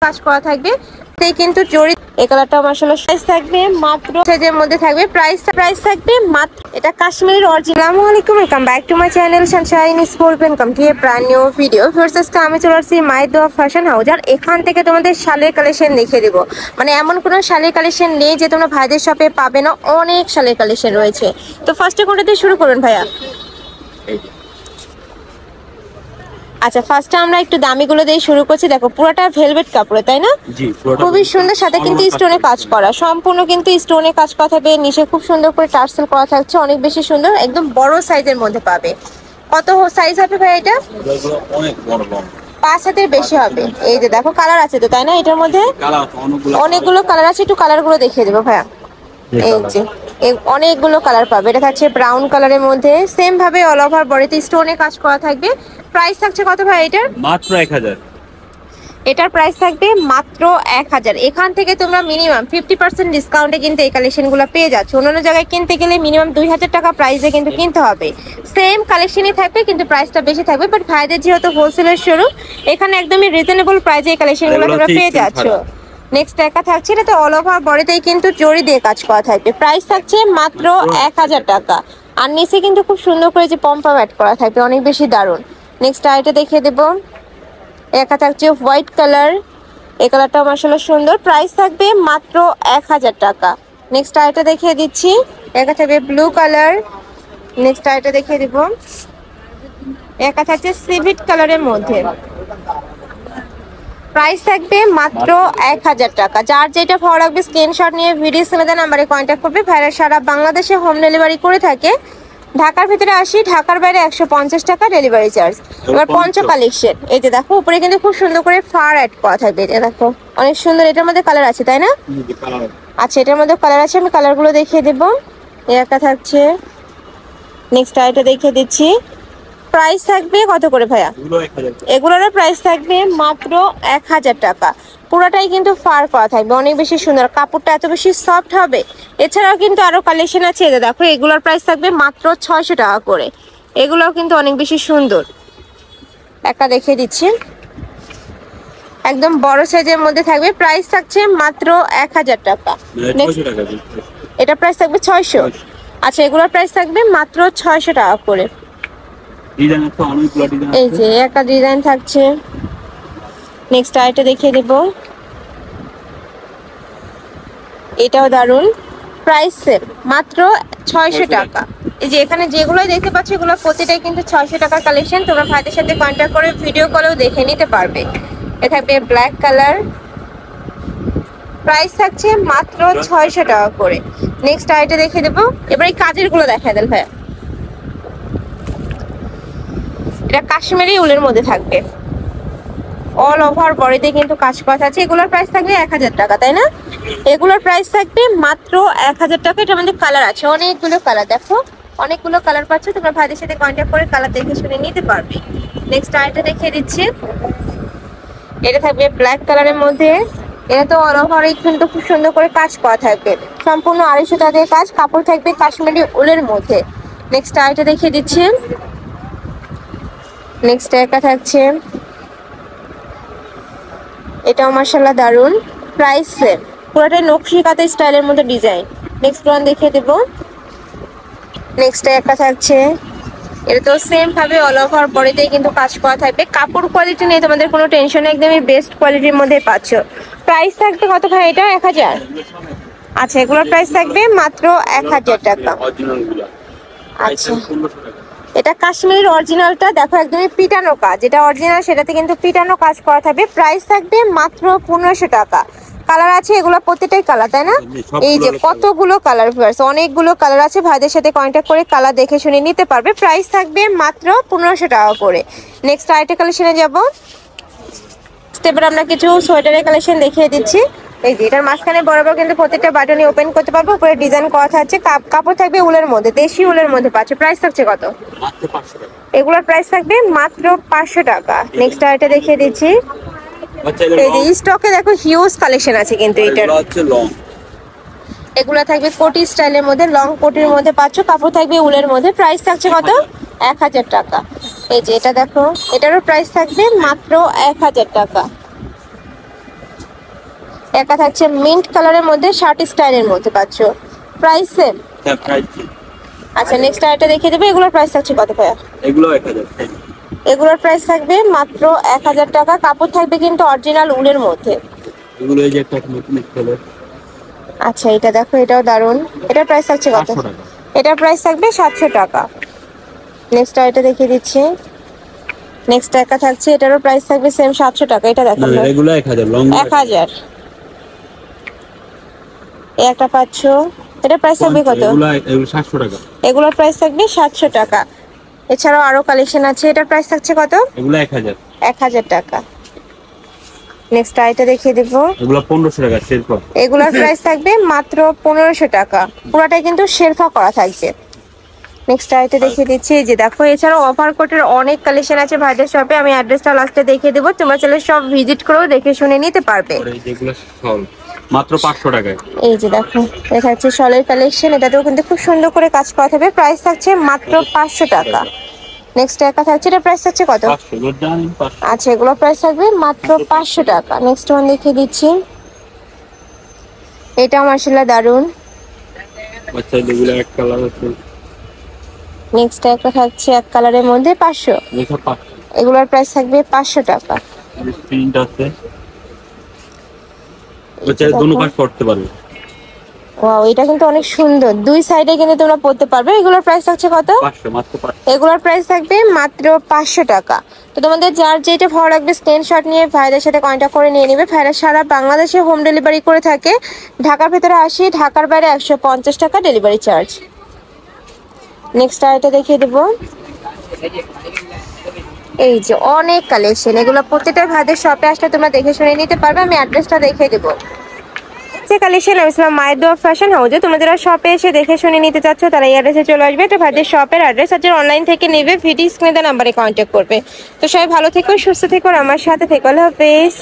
কাজ করা থাকবে, তাই কিন্তু জরি এই কালারটা মাশাআল্লাহ প্রাইস থাকবে মাত্র সাইজের মধ্যে থাকবে, প্রাইস থাকবে মাত্র। এটা কাশ্মীরের অরিজিনাল। আসসালামু আলাইকুম, welcome back to my channel Sunshine sport, welcome to A brand new video. First আমি চলে আসছি মায়ের দোয়া ফ্যাশন হাউস, আর এখান থেকে তোমাদের শালের কালেকশন দেখিয়ে দেবো। মানে এমন কোনো শালের কালেকশন নেই যে তোমরা ভাইদের শপে পাবে না, অনেক শালের কালেকশন রয়েছে। তো ফার্স্টে কোনটা দিয়ে শুরু করুন ভাইয়া? আচ্ছা, ফার্স্টে আমরা একটু দামিগুলো দিয়ে শুরু করছি। দেখো পুরোটা ভেলভেট কাপড়ে, তাই না? খুবই সুন্দর, সাথে কিন্তু স্টোনে কাজ করা, সম্পূর্ণ কিন্তু স্টোনে কাজ করা থাকবে। নিচে খুব সুন্দর করে টার্সেল করা থাকছে, অনেক বেশি সুন্দর, একদম বড় সাইজের মধ্যে পাবে। কত সাইজ হবে ভাই এটা? অনেক বড়, 5 হাতের বেশি হবে। এই যে দেখো কালার আছে তো, তাই না? এটার মধ্যে অনেকগুলো কালার আছে, একটু কালারগুলো দেখিয়ে দেবো ভাইয়া। এই যে অনেকগুলো কালার পাবে। এটা থাকছে ব্রাউন কালারের মধ্যে, সেম ভাবে অল ওভার বডিতে স্টোনে কাজ করা থাকবে। প্রাইস থাকছে কত ভাই এটার? মাত্র 1000। এটার প্রাইস থাকবে মাত্র 1000। এখান থেকে তোমরা মিনিমাম 50% ডিসকাউন্টে কিন্তু এই কালেকশনগুলো পেয়ে যাচ্ছ। অন্যান্য জায়গায় কিনতে গেলে মিনিমাম 2000 টাকা প্রাইসে কিন্তু কিনতে হবে। সেম কালেকশনই থাকবে কিন্তু প্রাইসটা বেশি থাকবে, বাট ভাইদের যেহেতু হোলসেলের শোরুম, এখানে একদমই রিজনেবল প্রাইসে এই কালেকশনগুলো তোমরা পেয়ে যাচ্ছ। নেক্সট একটা থাকছে, এটা তো অল ওভার বডিতেই কিন্তু জরি দিয়ে কাজ করা থাকবে। প্রাইস থাকছে মাত্র 1000 টাকা। আর নিচে কিন্তু খুব সুন্দর করে যে পম্পা অ্যাড করা থাকবে, অনেক বেশি দারুণ। নেক্সট আইটা দেখিয়ে দেবো। একটা থাকছে হোয়াইট কালার, এই কালারটা মাশাআল্লাহ সুন্দর, প্রাইস থাকবে মাত্র 1000 টাকা। নেক্সট আইটা দেখিয়ে দিচ্ছি, একটা থাকবে ব্লু কালার। নেক্সট আইটা দেখিয়ে দিব, একটা থাকছে সিভিট কালারের মধ্যে, প্রাইস থাকবে মাত্র 1000 টাকা। যার যেটা ভালো লাগবে স্ক্রিনশট নিয়ে ভিডিও স্ক্রিনে দেওয়া নাম্বারে কন্ট্যাক্ট করবে। ভাইরা সারা বাংলাদেশে হোম ডেলিভারি করে থাকে। ঢাকার ভিতরে 80, ঢাকার বাইরে 150 টাকা ডেলিভারি চার্জ। এবার পঞ্চ কালেকশন, এই যে দেখো উপরে কিন্তু খুব সুন্দর করে ফার অ্যাড করা থাকবে। এটা দেখো অনেক সুন্দর, এটার মধ্যে কালার আছে তাই না? আচ্ছা, এটার মধ্যে কালার আছে, আমি কালারগুলো দেখিয়ে দেব। এই একটা থাকছে, নেক্সট আইটা দেখিয়ে দিচ্ছি। প্রাইস থাকবে কত করে ভাইয়া? এগুলোর প্রাইস থাকবে মাত্র 1000 টাকা। পুরোটাই কিন্তু ফার করা থাকবে, অনেক বেশি সুন্দর, কাপড়টা এত বেশি সফট হবে। এছাড়াও কিন্তু আরো কালেকশন আছে, এই দেখো এগুলোর প্রাইস থাকবে মাত্র 600 টাকা করে। এগুলোও কিন্তু অনেক বেশি সুন্দর। একটা দেখিয়ে দিচ্ছি, একদম বড় সাইজের মধ্যে থাকবে, প্রাইস থাকছে মাত্র 1000 টাকা। এটা প্রাইস থাকবে 600। আচ্ছা, এগুলোর প্রাইস থাকবে মাত্র 600 টাকা করে। এই যে একটা ডিজাইন থাকছে, নেক্সট আইটা দেখিয়ে দেব। এটাও দারুন, প্রাইস সেম মাত্র 600 টাকা। এই যে এখানে যেগুলো দেখতে পাচ্ছ এগুলো প্রতিটাই কিন্তু 600 টাকার কালেকশন। তোমরা ভাইদের সাথে কন্ট্যাক্ট করে ভিডিও কলেও দেখে নিতে পারবে। এটা থাকবে ব্ল্যাক কালার, প্রাইস থাকছে মাত্র 600 টাকা করে। নেক্সট আইটা দেখিয়ে দেবো। এবার এই কাজের গুলো দেখা দেন ভাইয়া। এটা কাশ্মীরি উলের মধ্যে থাকবে, অল ওভার বডিতে কিন্তু কাজ করা আছে। এগুলোর প্রাইস থাকবে 1000 টাকা, তাই না? এগুলোর প্রাইস থাকবে মাত্র 1000 টাকা। এটার মধ্যে কালার আছে, অনেকগুলো কালার, দেখো অনেকগুলো কালার পাচ্ছ। তোমরা ভাইদের সাথে কন্ট্যাক্ট করে কালার দেখে শুনে নিতে পারবে। নেক্সট আইটা দেখিয়ে দিচ্ছি, এটা থাকবে ব্ল্যাক কালারের মধ্যে। এটা তো অল ওভার কিন্তু খুব সুন্দর করে কাজ করা থাকবে, সম্পূর্ণ 250 টাকা কাজ, কাপড় থাকবে কাশ্মীরি উলের মধ্যে। নেক্সট আইটা দেখিয়ে দিচ্ছি, নেক্সট একটা থাকছে, এটাও মাশাআল্লাহ দারুন, প্রাইস সেম, পুরোটাই নকশি কাঁথা স্টাইলের মধ্যে ডিজাইন। নেক্সট ওয়ান দেখিয়ে দেব। নেক্সট একটা থাকছে, এটা তো সেম ভাবে অল ওভার বডিতে কিন্তু কাজ করা থাকবে। কাপড় কোয়ালিটি নিয়ে তোমাদের কোনো টেনশন নেই, একদমই বেস্ট কোয়ালিটির মধ্যে পাচ্ছ। প্রাইস থাকবে কত ভাই এটা? 1000। আচ্ছা, এগুলোর প্রাইস থাকবে মাত্র 1000 টাকা। আচ্ছা, এটা কাশ্মীরের অরিজিনালটা দেখো, একদমই পিটানো কাজ, যেটা অরিজিনাল সেটাতে কিন্তু পিটানো কাজ করা থাকবে। প্রাইস থাকবে মাত্র 1500 টাকা। কালার আছে এগুলো প্রত্যেকটাই কালার, তাই না? এই যে কতগুলো কালার, অনেকগুলো কালার আছে। ভাইদের সাথে কন্ট্যাক্ট করে কালার দেখে শুনে নিতে পারবে। প্রাইস থাকবে মাত্র 1500 টাকা করে। নেক্সট আইটা কালেকশনে যাব। স্টেপের আমরা কিছু সোয়েটারের কালেকশন দেখিয়ে দিচ্ছি। এই যে এটার মাঝখানে বরাবর কিন্তু প্রত্যেকটা বাটনই ওপেন করতে পারবো। উপরে ডিজাইন করা থাকছে, কাপড় থাকবে উলের মধ্যে, দেশি উলের মধ্যে পাচ্ছ। প্রাইস থাকছে কত? এগুলোর প্রাইস থাকবে মাত্র 500 টাকা। নেক্সট আইটা দেখিয়ে দিচ্ছি, এই যে স্টকে দেখো হিউজ কালেকশন আছে কিন্তু এটার। এগুলো থাকবে কোটি স্টাইলের মধ্যে, লং কোটির মধ্যে পাচ্ছ, কাপড় থাকবে উলের মধ্যে। প্রাইস থাকছে কত? 1000 টাকা। এই যে এটা দেখো, এটারও প্রাইস থাকবে মাত্র 1000 টাকা। একটা থাকছে মিন্ট কালারের মধ্যে শার্ট স্টাইলের মধ্যে পাচ্ছ, প্রাইস সেম। হ্যাঁ প্রাইস। আচ্ছা নেক্সট আরেকটা দেখিয়ে দেবো, এগুলোর প্রাইস থাকছে কত ভাইয়া? এগুলো 1000। এগুলোর প্রাইস থাকবে মাত্র 1000 টাকা। কাপড় থাকবে কিন্তু অরিজিনাল উলের মধ্যে। এগুলো এই যে একটা নতুন কালার। আচ্ছা এটা দেখো, এটাও দারুন। এটার প্রাইস থাকছে কত? 500 টাকা। এটার প্রাইস থাকবে 700 টাকা। নেক্সট আরেকটা দেখিয়ে দিচ্ছি। নেক্সট একটা থাকছে, এটারও প্রাইস থাকবে সেম 700 টাকা। এটা দেখো না এগুলো 1000 লং 1000। এই একটা পাচ্ছ, এটার প্রাইস থাকবে কত? এগুলো 700 টাকা। এগুলোর প্রাইস থাকবে 700 টাকা। এছাড়াও আরো কালেকশন আছে, এটার প্রাইস থাকছে কত? এগুলো 1000। 1000 টাকা। নেক্সট আইটা দেখিয়ে দেব, এগুলো 1500 টাকা শেরপা। এগুলোর প্রাইস থাকবে মাত্র 1500 টাকা। পুরোটাই কিন্তু শেরফা করা থাকবে। নেক্সট আইটা দেখিয়ে দিচ্ছি, এই যে দেখো এছাড়াও অফার কোটের অনেক কালেকশন আছে ভাইদের শপে। আমি অ্যাড্রেসটা লাস্টে দেখিয়ে দেবো, তোমরা চাইলে সব ভিজিট করেও দেখে শুনে নিতে পারবে। আর এই যেগুলো সল মাত্র 500 টাকায়। এই যে দেখো দেখা যাচ্ছে শলের কালেকশন, এটাতেও কিন্তু খুব সুন্দর করে কাজ করা থাকবে। প্রাইস থাকছে মাত্র 500 টাকা। নেক্সট একা থাকছে, এটা প্রাইস থাকছে কত? 500 এগুলো জানেন 500। আচ্ছা এগুলো প্রাইস থাকবে মাত্র 500 টাকা। নেক্সট ওয়ান দেখিয়ে দিচ্ছি, এটা মাশাআল্লাহ দারুন। আচ্ছা এগুলো এক কালার আছে। নেক্সট একটা থাকছে এক কালারের মধ্যে 500। এসব 500। এগুলোর প্রাইস থাকবে 500 টাকা। প্রিন্ট আছে। ওটা দুটো পাশ করতে পারবে। ওয়াও এটা কিন্তু অনেক সুন্দর, দুই সাইডে কিন্তু তোমরা পড়তে পারবে। এগুলোর প্রাইস থাকছে কত? 500 মাত্র 500। এগুলোর প্রাইস থাকবে মাত্র 500 টাকা। তো তোমাদের যার যেটা ভালো লাগবে স্ক্রিনশট নিয়ে ভাইদের সাথে কন্ট্যাক্ট করে নিয়ে নেবে। ভাইরা সারা বাংলাদেশে হোম ডেলিভারি করে থাকে। ঢাকার ভেতরে 80, ঢাকার বাইরে 150 টাকা ডেলিভারি চার্জ। নেক্সট আইটা দেখিয়ে দেবো, এই যে অনেক কালেকশন, এগুলো প্রত্যেকটা ভাইদের শপে আসলে তোমরা দেখে শুনে নিতে পারবে। আমি অ্যাড্রেসটা দেখিয়ে দেবো। যে কালেকশন আমি ছিলাম মায়ের দোয়া ফ্যাশন হাউসে। তোমরা যারা শপে এসে দেখে শুনে নিতে চাচ্ছ তারা এই অ্যাড্রেসে চলে আসবে। এটা ভাইদের শপের অ্যাড্রেস, আর যারা অনলাইন থেকে নেবে ভিডিও স্ক্রিনে নাম্বারে কন্ট্যাক্ট করবে। তো সবাই ভালো থেকো, সুস্থ থেকো, আর আমার সাথে থেকো। আল্লাহ হাফেজ।